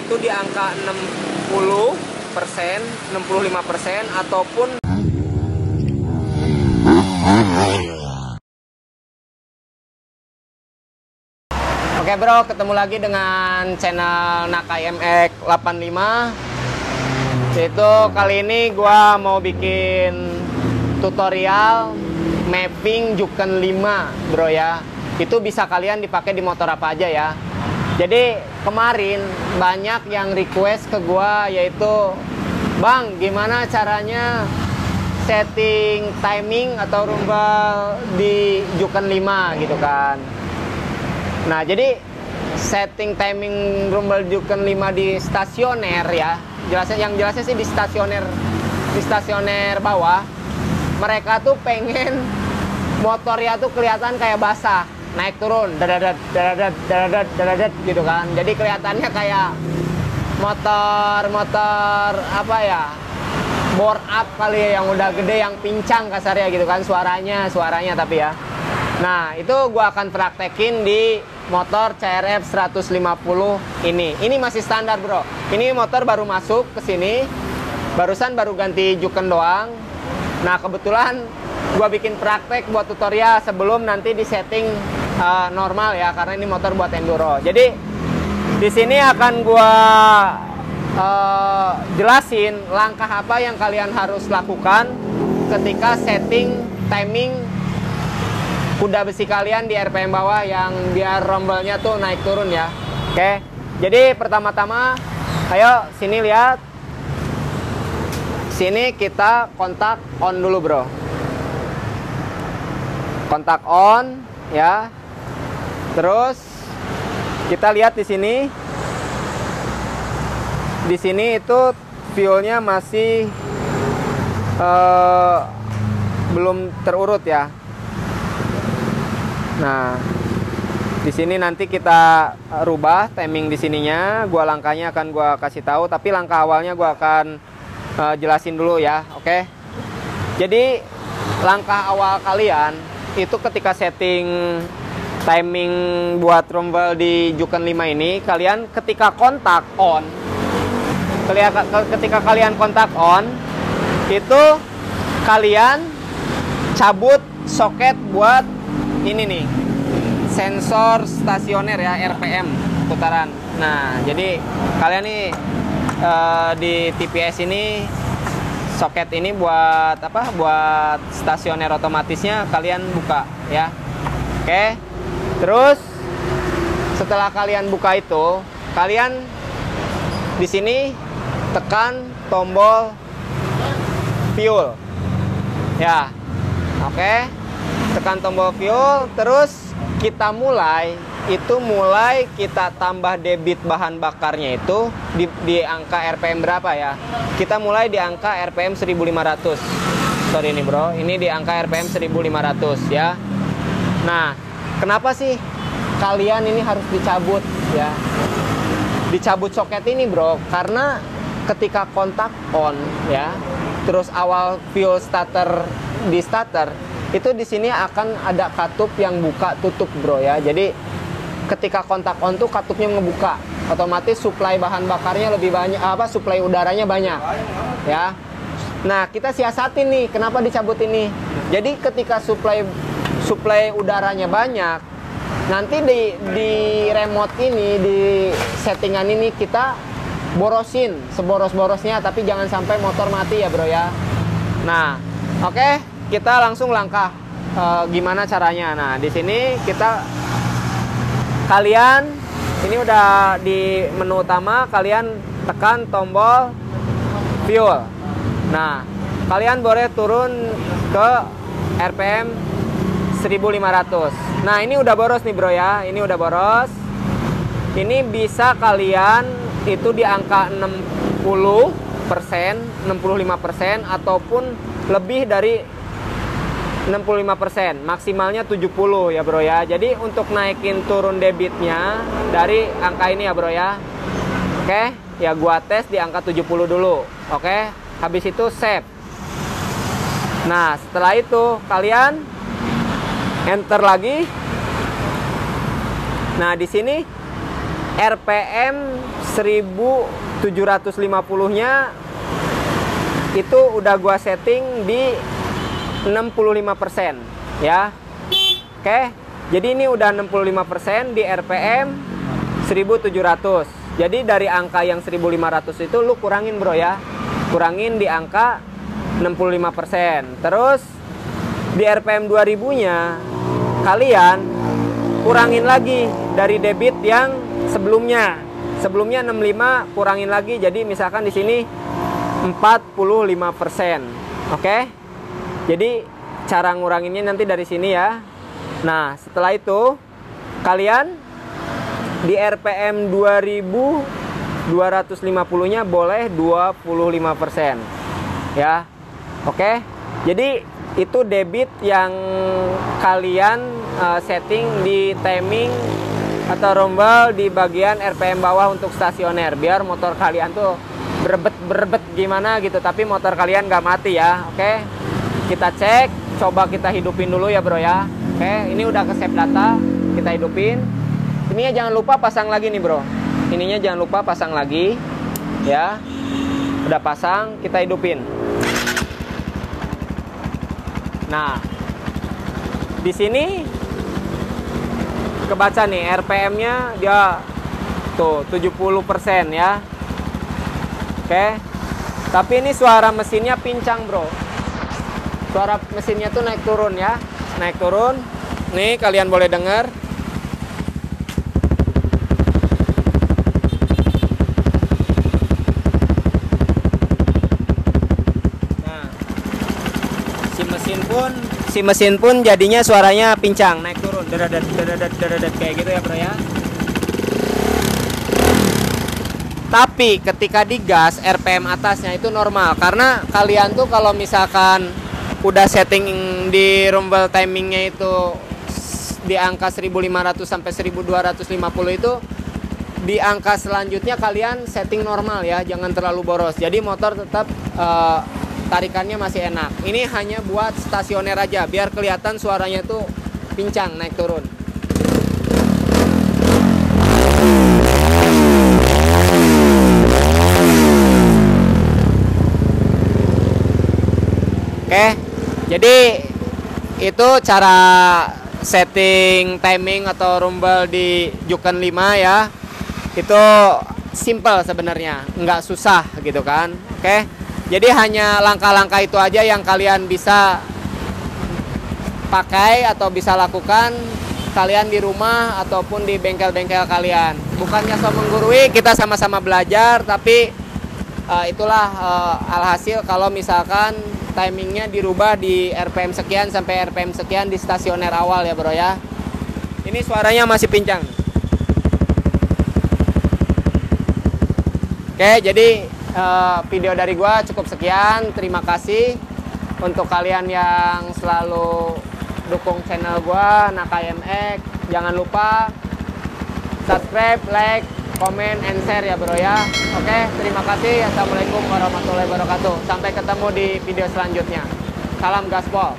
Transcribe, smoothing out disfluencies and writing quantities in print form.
itu di angka 60%, 65% ataupun Oke bro, ketemu lagi dengan channel Nakai MX85. Itu kali ini gua mau bikin tutorial mapping Juken 5 bro ya. Itu bisa kalian dipakai di motor apa aja ya. Jadi kemarin banyak yang request ke gua, yaitu Bang, gimana caranya setting timing atau rumble di Juken 5 gitu kan. Nah, jadi setting timing rumble Juken 5 di stasioner ya. Jelasnya sih di stasioner bawah. Mereka tuh pengen motornya tuh kelihatan kayak basah, naik turun, dadadat gitu kan. Jadi kelihatannya kayak motor apa ya? Bore up kali ya, yang udah gede, yang pincang kasarnya gitu kan, suaranya tapi ya. Nah, itu gua akan praktekin di motor CRF 150 ini. Ini masih standar, bro. Ini motor baru masuk ke sini. Barusan baru ganti Juken doang. Nah, kebetulan gua bikin praktek buat tutorial sebelum nanti di setting normal ya, karena ini motor buat enduro. Jadi di sini akan gua jelasin langkah apa yang kalian harus lakukan ketika setting timing kuda besi kalian di RPM bawah, yang biar rumble-nya tuh naik turun ya. Oke. Jadi pertama-tama ayo sini lihat. Sini kita kontak on dulu, bro. Kontak on ya. Terus kita lihat di sini. Di sini itu fuelnya masih belum terurut ya. Nah, di sini nanti kita rubah timing di sininya. Langkahnya akan gua kasih tahu, tapi langkah awalnya gua akan jelasin dulu ya, oke? Jadi langkah awal kalian itu ketika setting timing buat rumble di Juken 5 ini, kalian ketika kontak on, ketika kalian kontak on, itu kalian cabut soket buat ini nih, sensor stasioner ya, RPM putaran. Nah, jadi kalian nih di TPS ini, soket ini buat apa? Buat stasioner otomatisnya kalian buka ya. Oke. Terus setelah kalian buka itu, kalian di sini tekan tombol fuel. Ya. Oke. Tekan tombol fuel, terus kita mulai kita tambah debit bahan bakarnya itu di angka RPM berapa ya? Kita mulai di angka RPM 1500. Sorry nih bro, ini di angka RPM 1500 ya. Nah, kenapa sih kalian ini harus dicabut ya? Dicabut soket ini bro, karena ketika kontak on ya, terus awal fuel starter di starter, itu di sini akan ada katup yang buka tutup bro ya. Jadi ketika kontak on tuh katupnya ngebuka, otomatis suplai bahan bakarnya lebih banyak, suplai udaranya banyak ya. Nah, kita siasatin nih kenapa dicabut ini. Jadi ketika suplai udaranya banyak, nanti di remote ini, di settingan ini kita borosin seboros-borosnya, tapi jangan sampai motor mati ya bro ya. Nah, oke. Kita langsung langkah gimana caranya. Nah, di sini kalian ini udah di menu utama, kalian tekan tombol fuel. Nah, kalian boleh turun ke RPM 1500. Nah, ini udah boros nih bro ya. Ini udah boros. Ini bisa kalian itu di angka 60%, 65% ataupun lebih dari 65%, maksimalnya 70 ya bro ya. Jadi untuk naikin turun debitnya dari angka ini ya bro ya. Oke, ya gua tes di angka 70 dulu. Oke, habis itu save. Nah, setelah itu kalian enter lagi. Nah, di sini RPM 1750-nya itu udah gua setting di 65% ya. Oke. Jadi ini udah 65% di RPM 1700. Jadi dari angka yang 1500 itu lu kurangin bro ya. Kurangin di angka 65%. Terus di RPM 2000-nya kalian kurangin lagi dari debit yang sebelumnya. Sebelumnya 65, kurangin lagi. Jadi misalkan di sini 45%. Oke? Jadi cara nguranginnya nanti dari sini ya. Nah, setelah itu kalian di RPM 2250-nya boleh 25%. Ya. Oke? Jadi itu debit yang kalian setting di timing atau rombel di bagian RPM bawah untuk stasioner, biar motor kalian tuh berebet gimana gitu, tapi motor kalian nggak mati ya. Oke, kita cek, coba kita hidupin dulu ya bro ya. Oke, ini udah ke save data, kita hidupin. Ininya jangan lupa pasang lagi nih bro, ininya jangan lupa pasang lagi ya. Udah pasang, kita hidupin. Nah, di sini kebaca nih RPM-nya dia tuh 70% ya. Oke. Tapi ini suara mesinnya pincang, bro. Suara mesinnya tuh naik turun ya. Naik turun. Nih kalian boleh dengar. Nah. Si mesin pun jadinya suaranya pincang, naik turun, deredet kayak gitu ya bro ya. Tapi ketika digas RPM atasnya itu normal, karena kalian tuh kalau misalkan udah setting di rumble timingnya itu di angka 1500 sampai 1250 itu di angka selanjutnya kalian setting normal ya, jangan terlalu boros. Jadi motor tetap tarikannya masih enak. Ini hanya buat stasioner aja, biar kelihatan suaranya tuh pincang naik turun. Oke, jadi itu cara setting timing atau rumble di Juken 5 ya. Itu simple sebenarnya, nggak susah gitu kan. Oke. Jadi hanya langkah-langkah itu aja yang kalian bisa pakai atau bisa lakukan kalian di rumah ataupun di bengkel-bengkel kalian. Bukannya so menggurui, kita sama-sama belajar, tapi itulah alhasil kalau misalkan timingnya dirubah di RPM sekian sampai RPM sekian di stasioner awal ya bro ya. Ini suaranya masih pincang. Oke, jadi video dari gua cukup sekian. Terima kasih untuk kalian yang selalu dukung channel gua NakaMX. Jangan lupa subscribe, like, comment, and share ya bro ya. Oke, terima kasih. Assalamualaikum warahmatullahi wabarakatuh. Sampai ketemu di video selanjutnya. Salam gaspol.